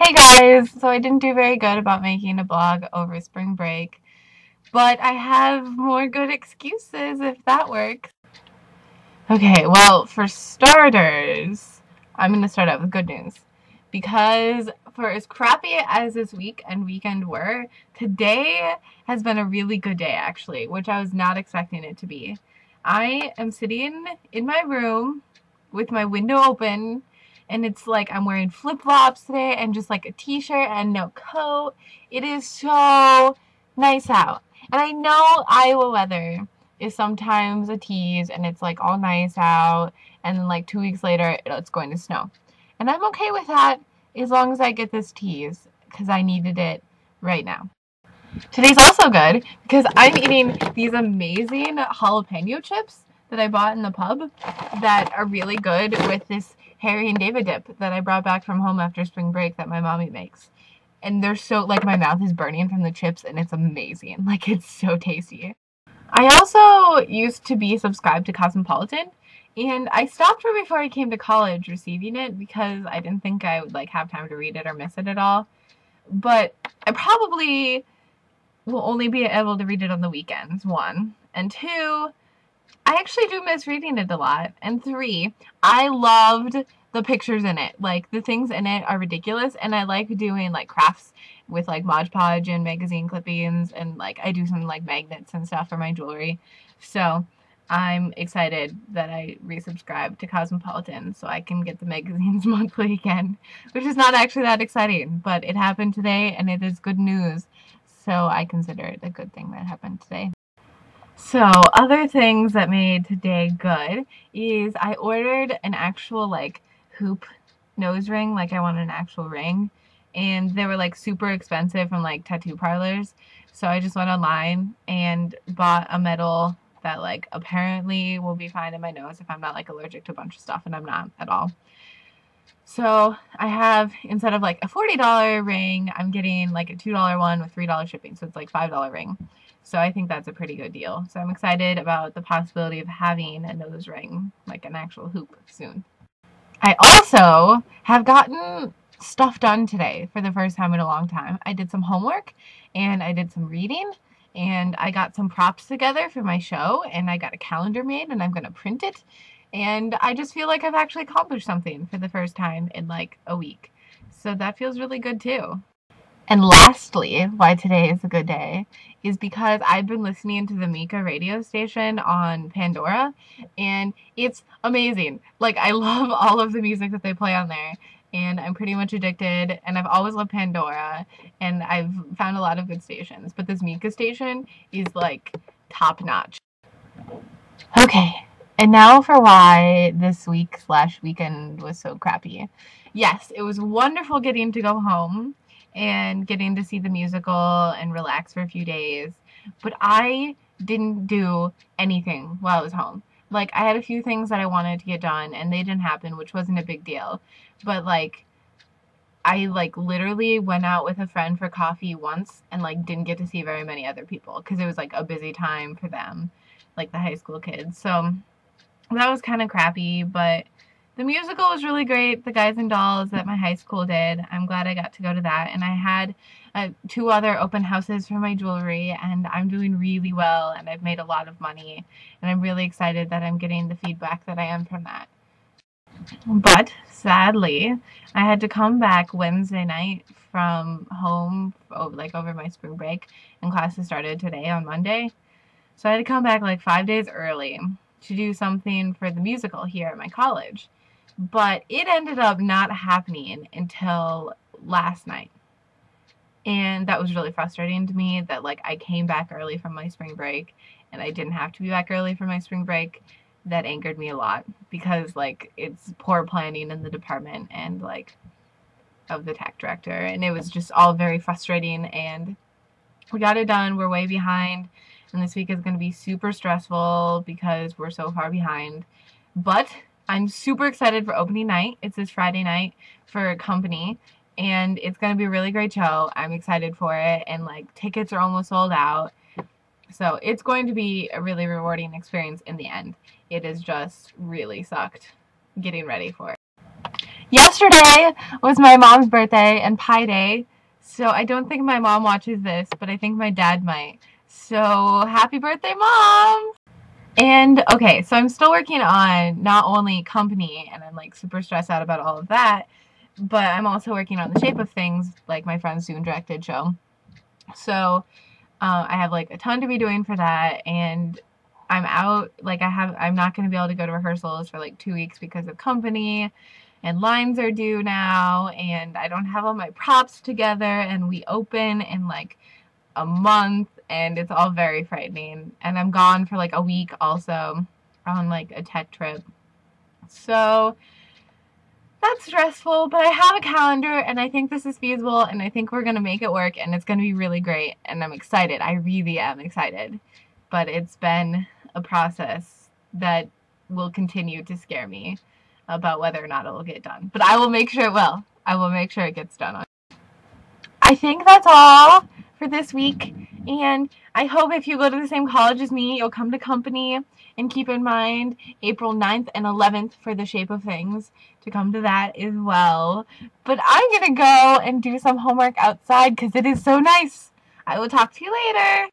Hey guys! So I didn't do very good about making a blog over spring break, but I have more good excuses if that works. Okay, well, for starters, I'm going to start out with good news. Because for as crappy as this week and weekend were, today has been a really good day actually, which I was not expecting it to be. I am sitting in my room with my window open, and it's like I'm wearing flip-flops today and just like a t-shirt and no coat. It is so nice out. And I know Iowa weather is sometimes a tease and it's like all nice out, and then like 2 weeks later it's going to snow. And I'm okay with that as long as I get this tease because I needed it right now. Today's also good because I'm eating these amazing jalapeno chips that I bought in the pub that are really good with this Harry and David dip that I brought back from home after spring break that my mommy makes. And they're so, like, my mouth is burning from the chips and it's amazing. Like, it's so tasty. I also used to be subscribed to Cosmopolitan, and I stopped right before I came to college receiving it because I didn't think I would like have time to read it or miss it at all. But I probably will only be able to read it on the weekends, one. And two, I actually do miss reading it a lot. And three, I loved the pictures in it. Like, the things in it are ridiculous, and I like doing like crafts with like Mod Podge and magazine clippings, and like I do some like magnets and stuff for my jewelry. So I'm excited that I resubscribed to Cosmopolitan so I can get the magazines monthly again, which is not actually that exciting, but it happened today and it is good news. So I consider it a good thing that happened today. So other things that made today good is I ordered an actual like hoop nose ring, like I wanted an actual ring, and they were like super expensive from like tattoo parlors. So I just went online and bought a metal that like apparently will be fine in my nose if I'm not like allergic to a bunch of stuff, and I'm not at all. So I have, instead of like a $40 ring, I'm getting like a $2 one with $3 shipping. So it's like $5 ring. So I think that's a pretty good deal. So I'm excited about the possibility of having a nose ring, like an actual hoop, soon. I also have gotten stuff done today for the first time in a long time. I did some homework and I did some reading, and I got some props together for my show, and I got a calendar made and I'm going to print it. And I just feel like I've actually accomplished something for the first time in like a week. So that feels really good too. And lastly, why today is a good day is because I've been listening to the Mika radio station on Pandora, and it's amazing. Like, I love all of the music that they play on there, and I'm pretty much addicted, and I've always loved Pandora, and I've found a lot of good stations, but this Mika station is like top notch. Okay, and now for why this week/weekend was so crappy. Yes, it was wonderful getting to go home and getting to see the musical and relax for a few days, but I didn't do anything while I was home. Like, I had a few things that I wanted to get done and they didn't happen, which wasn't a big deal. But like, I like literally went out with a friend for coffee once and like didn't get to see very many other people because it was like a busy time for them, like the high school kids. So that was kind of crappy, but the musical was really great. The Guys and Dolls that my high school did, I'm glad I got to go to that. And I had 2 other open houses for my jewelry, and I'm doing really well, and I've made a lot of money, and I'm really excited that I'm getting the feedback that I am from that. But sadly, I had to come back Wednesday night from home, over my spring break, and classes started today on Monday. So I had to come back like 5 days early to do something for the musical here at my college. But it ended up not happening until last night. And that was really frustrating to me that like I came back early from my spring break and I didn't have to be back early for my spring break. That angered me a lot because like it's poor planning in the department and like of the tech director, and it was just all very frustrating, and we got it done. We're way behind, and this week is going to be super stressful because we're so far behind. But I'm super excited for opening night. It's this Friday night for Company, and it's going to be a really great show. I'm excited for it, and like tickets are almost sold out. So it's going to be a really rewarding experience in the end. It has just really sucked getting ready for it. Yesterday was my mom's birthday and Pi Day, so I don't think my mom watches this, but I think my dad might. So happy birthday, Mom! And okay, so I'm still working on not only company, and I'm like super stressed out about all of that, but I'm also working on The Shape of Things, like my friend's Dune directed show. So I have like a ton to be doing for that, and I'm out, like I'm not going to be able to go to rehearsals for like 2 weeks because of company, and lines are due now, and I don't have all my props together, and we open in like a month, and it's all very frightening. And I'm gone for like a week also on like a tech trip. So that's stressful, but I have a calendar, and I think this is feasible, and I think we're going to make it work, and it's going to be really great, and I'm excited. I really am excited. But it's been a process that will continue to scare me about whether or not it will get done. But I will make sure it will. I will make sure it gets done. I think that's all for this week, and I hope if you go to the same college as me, you'll come to company, and keep in mind April 9th and 11th for The Shape of Things, to come to that as well. But I'm gonna go and do some homework outside because it is so nice. I will talk to you later.